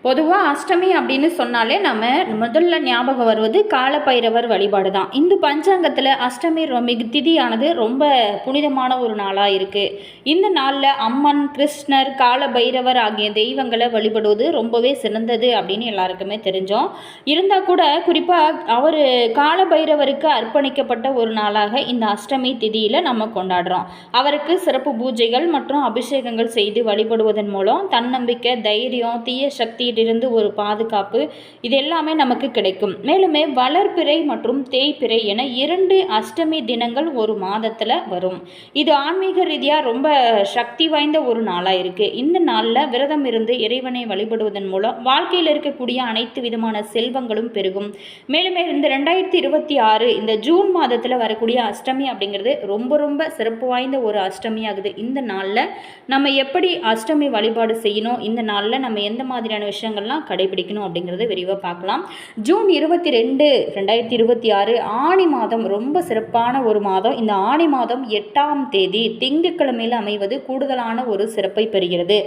பொதுவாக அஷ்டமி அப்படின்னு சொன்னாலே நம்ம முதல்ல ஞாபகம் வருவது காலபைரவர் வழிபாடு தான். இந்து பஞ்சாங்கத்தில் அஷ்டமி திதியானது ரொம்ப புனிதமான ஒரு நாளாக இருக்குது. இந்த நாளில் அம்மன், கிருஷ்ணர், காலபைரவர் ஆகிய தெய்வங்களை வழிபடுவது ரொம்பவே சிறந்தது அப்படின்னு எல்லாருக்குமே தெரிஞ்சோம். இருந்தால் கூட குறிப்பாக அவர் காலபைரவருக்கு அர்ப்பணிக்கப்பட்ட ஒரு நாளாக இந்த அஷ்டமி திதியில் நம்ம கொண்டாடுறோம். அவருக்கு சிறப்பு பூஜைகள் மற்றும் அபிஷேகங்கள் செய்து வழிபடுவதன் மூலம் தன்னம்பிக்கை, தைரியம், தீய சக்தி இருந்து ஒரு பாதுகாப்பு இது எல்லாமே நமக்கு கிடைக்கும். மேலுமே வளர்பிறை மற்றும் தேய்பிறை என 2 அஷ்டமி தினங்கள் ஒரு மாதத்துல வரும். இது ஆன்மீக ரீதியா ரொம்ப சக்தி வாய்ந்த ஒரு நாளா இருக்கு. இந்த நாள்ல விரதம் இருந்து இறைவனை வழிபடுவதன் மூலம் வாழ்க்கையில் இருக்கக்கூடிய அனைத்து விதமான செல்வங்களும் பெருகும். மேலுமே இந்த 2026 இந்த ஜூன் மாதத்துல வரக்கூடிய அஷ்டமி அப்படிங்கிறது ரொம்ப ரொம்ப சிறப்பு வாய்ந்த ஒரு அஷ்டமி ஆகுது. இந்த நாள்ல நம்ம எப்படி அஷ்டமி வழிபாடு செய்யணும், இந்த நாள்ல நம்ம எந்த மாதிரியான விஷயங்கள்லாம் கடைபிடிக்கணும் அப்படிங்கிறத விரிவாக பார்க்கலாம். ஜூன் 22, 2026 ஆணி மாதம் ரொம்ப சிறப்பான ஒரு மாதம். இந்த ஆணி மாதம் 8ஆம் தேதி திங்கட்கிழமையில் அமைவது கூடுதலான ஒரு சிறப்பை பெறுகிறது.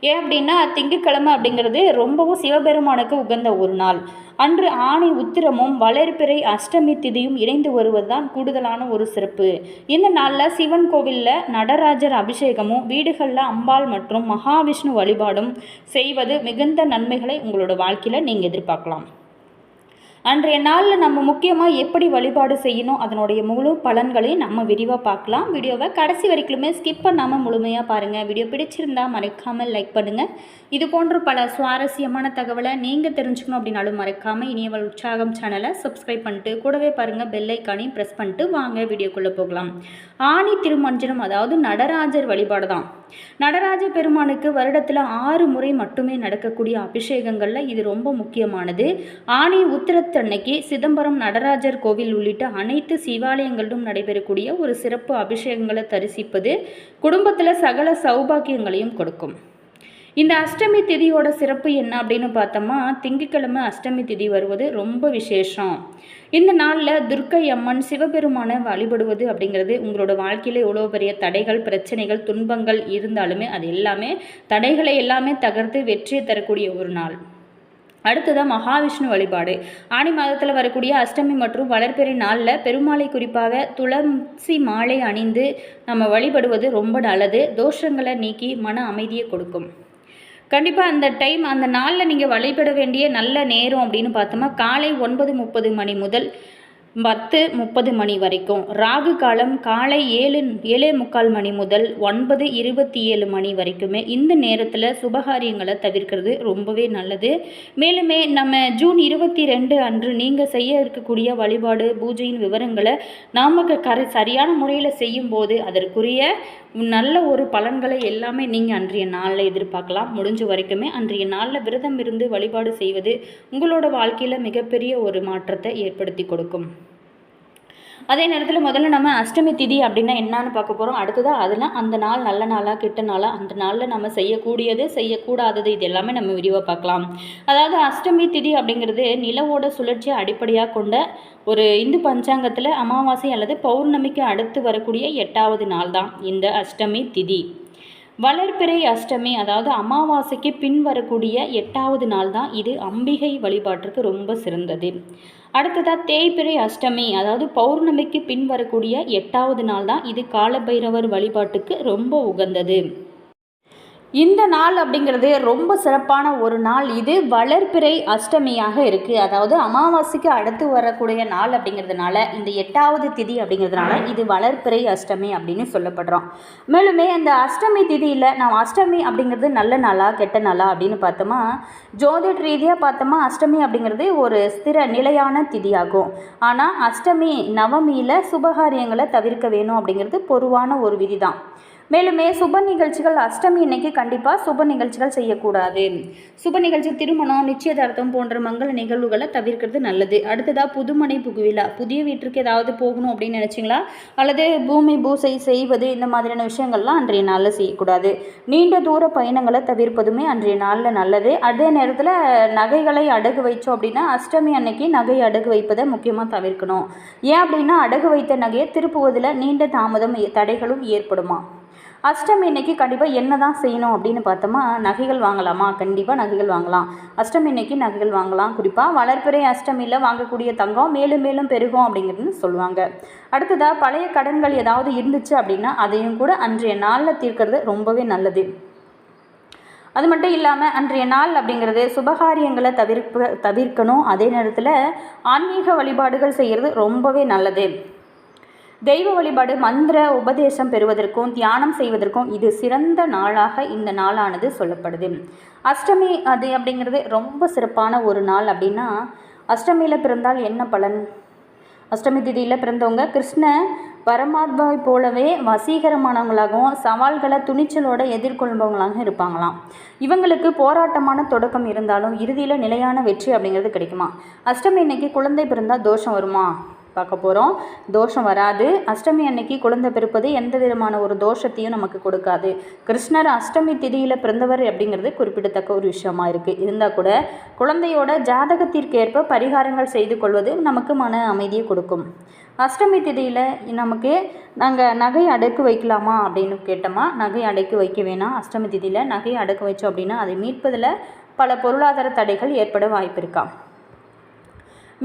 ஏன் அப்படின்னா திங்கட்கிழமை அப்படிங்கிறது ரொம்பவும் சிவபெருமானுக்கு உகந்த ஒரு நாள். அன்று ஆணி உத்திரமும் வளர்பிறை அஷ்டமி திதியும் இணைந்து வருவதுதான் கூடுதலான ஒரு சிறப்பு. இந்த நாளில் சிவன் கோவிலில் நடராஜர் அபிஷேகமும் வீடுகளில் அம்பாள் மற்றும் மகாவிஷ்ணு வழிபாடும் செய்வது மிகுந்த நன்மைகளை உங்களோட வாழ்க்கையில் நீங்கள் எதிர்பார்க்கலாம். அன்றைய நாளில் நம்ம முக்கியமாக எப்படி வழிபாடு செய்யணும், அதனுடைய முழு பலன்களையும் நம்ம விரிவாக பார்க்கலாம். வீடியோவை கடைசி வரைக்குமே ஸ்கிப் பண்ணாமல் முழுமையாக பாருங்கள். வீடியோ பிடிச்சிருந்தால் மறக்காமல் லைக் பண்ணுங்கள். இது போன்ற பல சுவாரஸ்யமான தகவலை நீங்கள் தெரிஞ்சுக்கணும் அப்படின்னாலும் மறக்காமல் இனியவள் உற்சாகம் சேனலை சப்ஸ்கிரைப் பண்ணிட்டு கூடவே பாருங்கள், பெல் ஐக்கானையும் ப்ரெஸ் பண்ணிட்டு வாங்க வீடியோக்குள்ளே போகலாம். ஆணி திருமஞ்சனம் அதாவது நடராஜர் வழிபாடு தான். நடராஜ பெருமானுக்கு வருடத்தில் 6 முறை மட்டுமே நடக்கக்கூடிய அபிஷேகங்களில் இது ரொம்ப முக்கியமானது. ஆணி உத்திரத்தன்னைக்கு சிதம்பரம் நடராஜர் கோவில் உள்ளிட்ட அனைத்து சிவாலயங்களிலும் நடைபெறக்கூடிய ஒரு சிறப்பு அபிஷேகங்களை தரிசிப்பது குடும்பத்தில் சகல சௌபாக்கியங்களையும் கொடுக்கும். இந்த அஷ்டமி திதியோட சிறப்பு என்ன அப்படின்னு பார்த்தோம்னா திங்கட்கிழமை அஷ்டமி திதி வருவது ரொம்ப விசேஷம். இந்த நாளில் துர்க்கை அம்மன் சிவபெருமானை வழிபடுவது அப்படிங்கிறது உங்களோட வாழ்க்கையில் எவ்வளோ பெரிய தடைகள், பிரச்சனைகள், துன்பங்கள் இருந்தாலுமே அது எல்லாமே தடைகளை எல்லாமே தகர்த்து வெற்றியை தரக்கூடிய ஒரு நாள். அடுத்ததான் மகாவிஷ்ணு வழிபாடு. ஆணி மாதத்தில் வரக்கூடிய அஷ்டமி மற்றும் வளர்பிறை நாளில் பெருமாளை குறிப்பாக துளசி மாலை அணிந்து நம்ம வழிபடுவது ரொம்ப நல்லது. தோஷங்களை நீக்கி மன அமைதியை கொடுக்கும். கண்டிப்பாக அந்த நாளில் நீங்கள் வழிபட வேண்டிய நல்ல நேரம் அப்படின்னு பார்த்தோம்னா காலை 9:30 மணி முதல் 10:30 மணி வரைக்கும். ராகு காலம் காலை 7:45 மணி முதல் 9:27 மணி வரைக்குமே. இந்த நேரத்தில் சுபகாரியங்களை தவிர்க்கிறது ரொம்பவே நல்லது. மேலுமே நம்ம ஜூன் 22 அன்று நீங்கள் செய்ய இருக்கக்கூடிய வழிபாடு பூஜையின் விவரங்களை நாம் சரியான முறையில் செய்யும்போது அதற்குரிய நல்ல ஒரு பலன்களை எல்லாமே நீங்கள் அன்றைய நாளில் எதிர்பார்க்கலாம். முடிஞ்ச வரைக்குமே அன்றைய நாளில் விரதம் இருந்து வழிபாடு செய்வது உங்களோட வாழ்க்கையில் மிகப்பெரிய ஒரு மாற்றத்தை ஏற்படுத்தி கொடுக்கும். அதே நேரத்தில் முதல்ல நம்ம அஷ்டமி திதி அப்படின்னா என்னன்னு பார்க்க போகிறோம். அடுத்ததாக அதில் அந்த நாள் நல்ல நாளாக கெட்ட நாளாக, அந்த நாளில் நம்ம செய்யக்கூடியது செய்யக்கூடாதது இது எல்லாமே நம்ம விரிவாக பார்க்கலாம். அதாவது அஷ்டமி திதி அப்படிங்கிறது நிலவோட சுழற்சியை அடிப்படையாக கொண்ட ஒரு இந்து பஞ்சாங்கத்தில் அமாவாசை அல்லது பௌர்ணமிக்கு அடுத்து வரக்கூடிய 8வது நாள் தான் இந்த அஷ்டமி திதி. வளர்பிறை அஷ்டமி அதாவது அமாவாசைக்கு பின் வரக்கூடிய 8வது நாள் தான் இது அம்பிகை வழிபாட்டிற்கு ரொம்ப சிறந்தது. அடுத்ததாக தேய்பிறை அஷ்டமி அதாவது பௌர்ணமிக்கு பின் வரக்கூடிய 8வது நாள் தான் இது காலபைரவர் வழிபாட்டுக்கு ரொம்ப உகந்தது. இந்த நாள் அப்படிங்கிறது ரொம்ப சிறப்பான ஒரு நாள். இது வளர்பிறை அஷ்டமியாக இருக்குது. அதாவது அமாவாசைக்கு அடுத்து வரக்கூடிய நாள் அப்படிங்கிறதுனால இந்த 8வது திதி அப்படிங்கிறதுனால இது வளர்பிறை அஷ்டமி அப்படின்னு சொல்லப்படுறோம். மேலுமே அந்த அஷ்டமி திதியில் நாம் அஷ்டமி அப்படிங்கிறது நல்ல நாளா கெட்ட நாளா அப்படின்னு பார்த்தோமா ஜோதிட ரீதியாக பார்த்தோமா அஷ்டமி அப்படிங்கிறது ஒரு ஸ்திர நிலையான திதியாகும். ஆனால் அஷ்டமி நவமியில் சுபகாரியங்களை தவிர்க்க வேணும் அப்படிங்கிறது பொதுவான ஒரு விதி தான். மேலுமே சுப நிகழ்ச்சிகள் அஷ்டமி இன்னைக்கு கண்டிப்பாக சுப நிகழ்ச்சிகள் செய்யக்கூடாது. சுப நிகழ்ச்சி திருமணம், நிச்சயதார்த்தம் போன்ற மங்கள நிகழ்வுகளை தவிர்க்கிறது நல்லது. அடுத்ததாக புதுமனை புகுவிழா, புதிய வீட்டிற்கு ஏதாவது போகணும் அப்படின்னு நினச்சிங்களா அல்லது பூமி பூசை செய்வது இந்த மாதிரியான விஷயங்கள்லாம் அன்றைய நாளில் செய்யக்கூடாது. நீண்ட தூர பயணங்களை தவிர்ப்பதுமே அன்றைய நாளில் நல்லது. அதே நேரத்தில் நகைகளை அடகு வைச்சோம் அப்படின்னா அஷ்டமி அன்னைக்கு நகை அடகு வைப்பதை முக்கியமாக தவிர்க்கணும். ஏன் அப்படின்னா அடகு வைத்த நகையை திருப்புவதில் நீண்ட தாமதம் தடைகளும் ஏற்படுமா. அஷ்டமி இன்னைக்கு கண்டிப்பாக என்ன தான் செய்யணும் அப்படின்னு பார்த்தோமா, நகைகள் வாங்கலாமா? கண்டிப்பாக நகைகள் வாங்கலாம். அஷ்டமி இன்னைக்கு நகைகள் வாங்கலாம். குறிப்பாக வளர்பிறை அஷ்டமியில் வாங்கக்கூடிய தங்கம் மேலும் மேலும் பெருகும் அப்படிங்கிறது சொல்லுவாங்க. அடுத்ததாக பழைய கடன்கள் ஏதாவது இருந்துச்சு அப்படின்னா அதையும் கூட அன்றைய நாளில் தீர்க்கிறது ரொம்பவே நல்லது. அது மட்டும் இல்லாமல் அன்றைய நாள் அப்படிங்கிறது சுபகாரியங்களை தவிர்க்கணும். அதே நேரத்தில் ஆன்மீக வழிபாடுகள் செய்கிறது ரொம்பவே நல்லது. தெய்வ வழிபாடு, மந்திர உபதேசம் பெறுவதற்கும் தியானம் செய்வதற்கும் இது சிறந்த நாளாக இந்த நாளானது சொல்லப்படுது. அஷ்டமி அது அப்படிங்கிறது ரொம்ப சிறப்பான ஒரு நாள். அப்படின்னா அஷ்டமியில் பிறந்தால் என்ன பலன்? அஷ்டமி திதியில் பிறந்தவங்க கிருஷ்ண பரமாத்மாவை போலவே வசீகரமானவங்களாகவும் சவால்களை துணிச்சலோடு எதிர்கொள்பவங்களாகவும் இருப்பாங்களாம். இவங்களுக்கு போராட்டமான தொடக்கம் இருந்தாலும் இறுதியில் நிலையான வெற்றி அப்படிங்கிறது கிடைக்குமா? அஷ்டமி இன்னைக்கு குழந்தை பிறந்தால் தோஷம் வருமா பார்க்க போகிறோம். தோஷம் வராது. அஷ்டமி அன்னைக்கு குழந்தை பிறப்பது எந்த விதமான ஒரு தோஷத்தையும் நமக்கு கொடுக்காது. கிருஷ்ணர் அஷ்டமி திதியில் பிறந்தவர் அப்படிங்கிறது குறிப்பிடத்தக்க ஒரு விஷயமா இருக்குது. இருந்தால் கூட குழந்தையோட ஜாதகத்திற்கு ஏற்ப பரிகாரங்கள் செய்து கொள்வது நமக்கு மன அமைதியை கொடுக்கும். அஷ்டமி திதியில் நமக்கு நாங்கள் நகை அடக்கு வைக்கலாமா அப்படின்னு கேட்டோமா, நகை அடக்கு வைக்க வேணாம். அஷ்டமி திதியில் நகை அடக்கு வச்சோம் அப்படின்னா அதை மீட்பதில் பல பொருளாதார தடைகள் ஏற்பட வாய்ப்பு இருக்கா.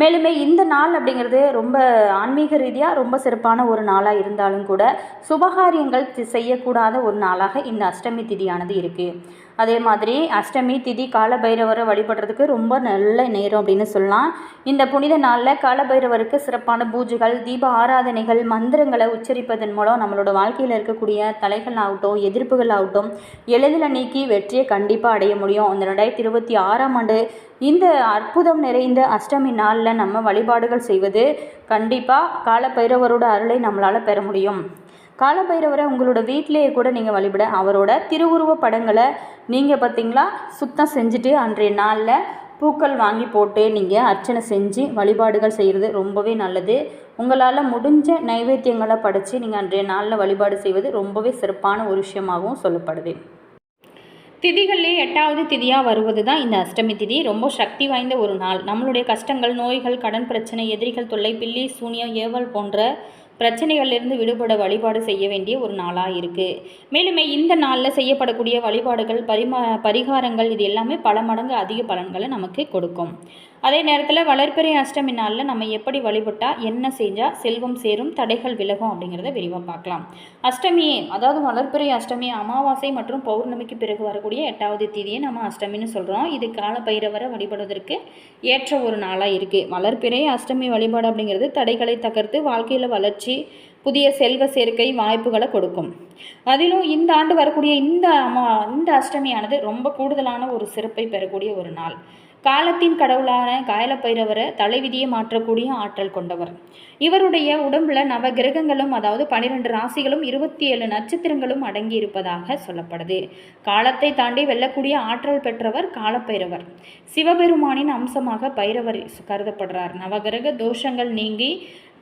மேலுமே இந்த நாள் அப்படிங்கிறது ரொம்ப ஆன்மீக ரீதியாக ரொம்ப சிறப்பான ஒரு நாளாக இருந்தாலும் கூட சுபகாரியங்கள் செய்யக்கூடாத ஒரு நாளாக இந்த அஷ்டமி திதியானது இருக்குது. அதே மாதிரி அஷ்டமி திதி காலபைரவரை வழிபடுறதுக்கு ரொம்ப நல்ல நேரம் அப்படின்னு சொல்லலாம். இந்த புனித நாளில் காலபைரவருக்கு சிறப்பான பூஜைகள், தீப ஆராதனைகள், மந்திரங்களை உச்சரிப்பதன் மூலம் நம்மளோட வாழ்க்கையில் இருக்கக்கூடிய தலைகள் ஆகட்டும், எதிர்ப்புகள் ஆகட்டும் எளிதில் நீக்கி வெற்றியை கண்டிப்பாக அடைய முடியும். இந்த 2026ஆம் ஆண்டு இந்த அற்புதம் நிறைந்த அஷ்டமி நாளில் நம்ம வழிபாடுகள் செய்வது கண்டிப்பாக காலபைரவரோட அருளை நம்மளால் பெற முடியும். காலபைரவரை உங்களோட வீட்டிலேயே கூட நீங்கள் வழிபட அவரோட திருவுருவ படங்களை நீங்கள் பார்த்திங்களா சுத்தம் செஞ்சுட்டு அன்றைய நாளில் பூக்கள் வாங்கி போட்டு நீங்கள் அர்ச்சனை செஞ்சு வழிபாடுகள் செய்கிறது ரொம்பவே நல்லது. உங்களால் முடிஞ்ச நைவேத்தியங்களை படைச்சி நீங்கள் அன்றைய நாளில் வழிபாடு செய்வது ரொம்பவே சிறப்பான ஒரு விஷயமாகவும் சொல்லப்படுது. திதிகளிலே 8வது திதியாக வருவது தான் இந்த அஷ்டமி திதி. ரொம்ப சக்தி வாய்ந்த ஒரு நாள். நம்மளுடைய கஷ்டங்கள், நோய்கள், கடன் பிரச்சனை, எதிரிகள் தொல்லை, பில்லி சூனியம், ஏவல் போன்ற பிரச்சனைகளிலிருந்து விடுபட வழிபாடு செய்ய வேண்டிய ஒரு நாளாக இருக்குது. மேலுமே இந்த நாளில் செய்யப்படக்கூடிய வழிபாடுகள், பரிகாரங்கள் இது எல்லாமே பல மடங்கு அதிக பலன்களை நமக்கு கொடுக்கும். அதே நேரத்தில் வளர்பிறை அஷ்டமி நாளில் நம்ம எப்படி வழிபட்டால் என்ன செஞ்சால் செல்வம் சேரும், தடைகள் விலகும் அப்படிங்கிறத விரிவாக பார்க்கலாம். அஷ்டமி அதாவது வளர்பிறை அஷ்டமி அமாவாசை மற்றும் பௌர்ணமிக்கு பிறகு வரக்கூடிய 8வது திதியை நம்ம அஷ்டமின்னு சொல்கிறோம். இது காலபைரவரை வழிபடுவதற்கு ஏற்ற ஒரு நாளாக இருக்குது. வளர்பிறை அஷ்டமி வழிபாடு அப்படிங்கிறது தடைகளை தகர்த்து வாழ்க்கையில் வளர்ச்சி, புதிய செல்வ சேர்க்கை வாய்ப்புகளை கொடுக்கும். அதிலும் இந்த ஆண்டு வரக்கூடிய இந்த அஷ்டமியானது ரொம்ப கூடுதலான ஒரு சிறப்பை பெறக்கூடிய ஒரு நாள். காலத்தின் கடவுளான காலபைரவரை தலைவிதியை மாற்றக்கூடிய ஆற்றல் கொண்டவர். இவருடைய உடம்புல நவ கிரகங்களும் அதாவது 12 ராசிகளும் 27 நட்சத்திரங்களும் அடங்கி இருப்பதாக சொல்லப்படுது. காலத்தை தாண்டி வெல்லக்கூடிய ஆற்றல் பெற்றவர் காலபைரவர். சிவபெருமானின் அம்சமாக பைரவர் கருதப்படுறார். நவகிரக தோஷங்கள் நீங்கி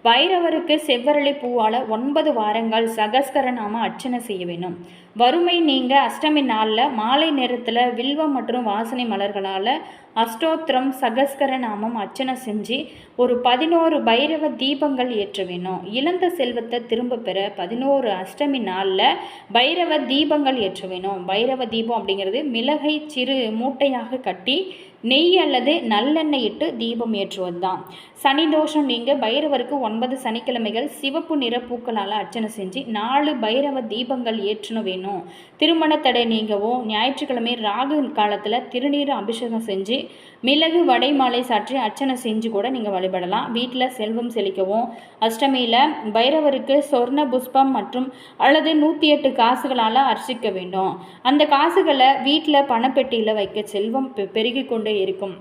பைரவருக்கு செவ்வரளி பூவால் 9 வாரங்கள் சகஸ்கரநாம அர்ச்சனை செய்ய வேணும். வறுமை நீங்க அஷ்டமி நாளில் மாலை நேரத்தில் வில்வம் மற்றும் வாசனை மலர்களால் அஷ்டோத்திரம் சகஸ்கரநாமம் அர்ச்சனை செஞ்சு ஒரு 11 பைரவ தீபங்கள் ஏற்ற வேணும். இழந்த செல்வத்தை திரும்ப பெற 11 அஷ்டமி நாளில் பைரவ தீபங்கள் ஏற்ற வேணும். பைரவ தீபம் அப்படிங்கிறது மிளகை சிறு மூட்டையாக கட்டி நெய் அல்லது நல்லெண்ணெய் இட்டு தீபம் ஏற்றுவது தான். சனி தோஷம் நீங்க பைரவருக்கு 9 சனிக்கிழமைகள் சிவப்பு நிற பூக்களால் அர்ச்சனை செஞ்சு 4 பைரவ தீபங்கள் ஏற்றணும் வேணும். திருமண தடை நீங்கவும் ஞாயிற்றுக்கிழமை ராகு காலத்தில் திருநீர் அபிஷேகம் செஞ்சு மிளகு வடை மாலை சாற்றி அர்ச்சனை செஞ்சு கூட நீங்கள் வழிபடலாம். வீட்டில் செல்வம் செழிக்கவும் அஷ்டமியில் பைரவருக்கு சொர்ண புஷ்பம் மற்றும் அல்லது 108 காசுகளால் அர்ச்சிக்க வேண்டும். அந்த காசுகளை வீட்டில் பணப்பெட்டியில் வைக்க செல்வம் பெருகி கொண்டே இருக்கும்.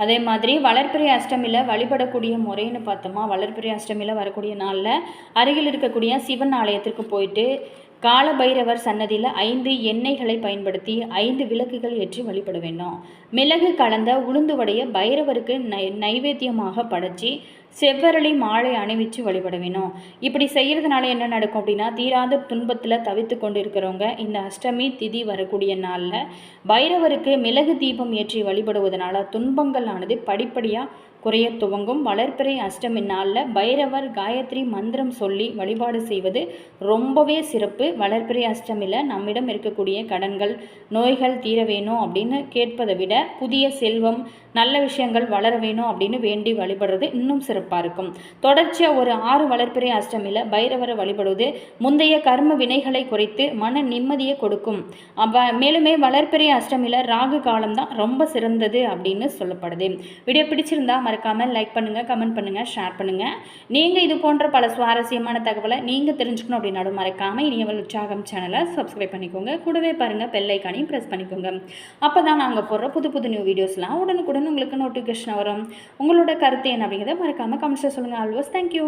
அதே மாதிரி வளர்பிறை அஷ்டமியில் வழிபடக்கூடிய முறைன்னு பார்த்தோமா, வளர்பிறை அஷ்டமியில் வரக்கூடிய நாளில் அருகில் இருக்கக்கூடிய சிவன் ஆலயத்திற்கு போயிட்டு காலபைரவர் சன்னதியில் 5 எண்ணெய்களை பயன்படுத்தி 5 விளக்குகள் ஏற்றி வழிபட வேண்டும். மிளகு கலந்த உளுந்து வடைய பைரவருக்கு நைவேத்தியமாக படைச்சி செவ்வரளி மாலை அணிவிச்சு வழிபட வேணும். இப்படி செய்கிறதுனால என்ன நடக்கும் அப்படின்னா, தீராத துன்பத்தில் தவித்து கொண்டு இருக்கிறவங்க இந்த அஷ்டமி திதி வரக்கூடிய நாளில் பைரவருக்கு மிளகு தீபம் ஏற்றி வழிபடுவதனால துன்பங்களானது படிப்படியாக குறைய துவங்கும் வளர்பிறை அஷ்டமி நாளில் பைரவர் காயத்ரி மந்திரம் சொல்லி வழிபாடு செய்வது ரொம்பவே சிறப்பு. வளர்பிறை அஷ்டமியில் நம்மிடம் இருக்கக்கூடிய கடன்கள் நோய்கள் தீர வேணும் அப்படின்னு கேட்பதை விட புதிய செல்வம் நல்ல விஷயங்கள் வளர வேணும் அப்படின்னு வேண்டி வழிபடுறது இன்னும் சிறப்பாக இருக்கும். தொடர்ச்சியாக ஒரு 6 வளர்பிறை அஷ்டமியில் பைரவரை வழிபடுவது முந்தைய கர்ம வினைகளை குறைத்து மன நிம்மதியை கொடுக்கும். மேலுமே வளர்பிறை அஷ்டமியில் ராகு காலம் தான் ரொம்ப சிறந்தது அப்படின்னு சொல்லப்படுது. வீடியோ பிடிச்சிருந்தா மறக்காமல் லைக் பண்ணுங்கள், கமெண்ட் பண்ணுங்கள், ஷேர் பண்ணுங்கள். நீங்கள் இது போன்ற பல சுவாரஸ்யமான தகவலை நீங்கள் தெரிஞ்சுக்கணும் அப்படின்னாலும் மறக்காமல் இனியவள் உற்சாகம் சேனலை சப்ஸ்கிரைப் பண்ணிக்கோங்க. கூடவே பாருங்கள் பெல் ஐக்கானையும் ப்ரெஸ் பண்ணிக்கோங்க. அப்போ தான் நாங்கள் போடுற புது நியூ வீடியோஸ்லாம் உடனுக்குடன் உங்களுக்கு நோட்டிஃபிகேஷன் வரும். உங்களோட கருத்து என்ன அப்படிங்கிறத மறக்காமல் கமெண்ட்ஸில் சொல்லுங்கள். Always thank you.